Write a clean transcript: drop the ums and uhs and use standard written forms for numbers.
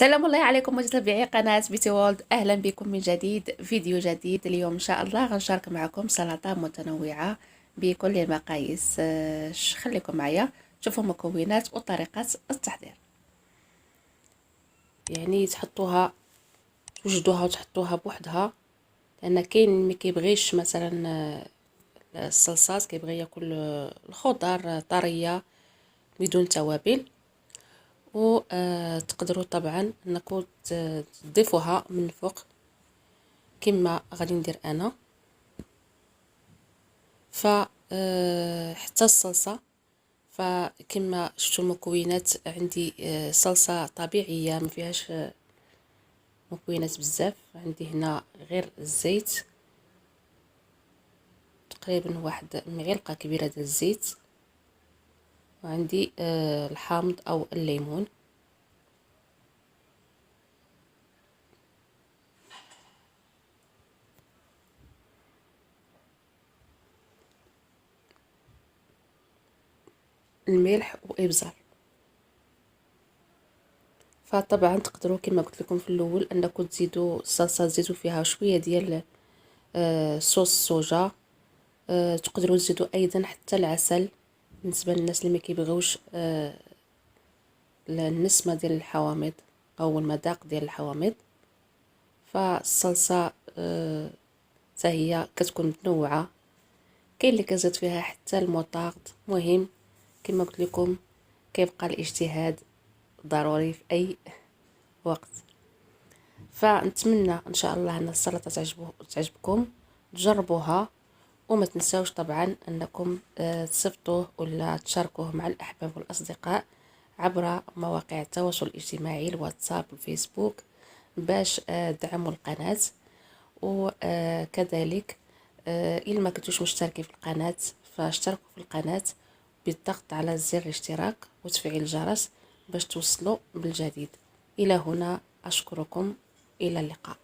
سلام الله عليكم متابعي قناة بيتي وولد، أهلا بكم من جديد. فيديو جديد اليوم إن شاء الله غنشارك معكم سلطة متنوعة بكل المقاييس. خليكم معايا شوفوا مكونات وطريقة التحضير. يعني تحطوها توجدوها وتحطوها بوحدها، لأن كاين مي كيبغيش مثلا الصلصات كيبغي ياكل الخضر طرية بدون توابل. وتقدروا طبعا انكم تضيفوها من الفوق كما غادي ندير انا. ف حتى الصلصه فكما شفتوا المكونات عندي صلصه طبيعيه ما فيهاش مكونات بزاف. عندي هنا غير الزيت، تقريبا واحد معلقه كبيره ديال الزيت، وعندي الحامض او الليمون، الملح وابزار. فطبعا تقدروا كما قلت لكم في الاول انكم تزيدوا الصلصه، تزيدوا فيها شويه ديال صوص الصوجا. تقدروا تزيدوا ايضا حتى العسل بالنسبه للناس اللي ما كيبغيوش النسمه ديال الحوامض او المذاق ديال الحوامض. فالصلصه حتى هي كتكون متنوعه، كاين اللي كيزيد فيها حتى المطارد. مهم كما قلت لكم كيبقى الاجتهاد ضروري في اي وقت. فنتمنى ان شاء الله ان السلطه تعجبكم، تجربوها، وما تنساوش طبعا انكم تصيفطوه ولا تشاركوه مع الاحباب والاصدقاء عبر مواقع التواصل الاجتماعي، الواتساب، الفيسبوك، باش دعموا القناه. وكذلك إلا ما كنتوش مشتركين في القناه فاشتركوا في القناه بالضغط على زر الاشتراك وتفعيل الجرس باش توصلوا بالجديد. الى هنا اشكركم، إلى اللقاء.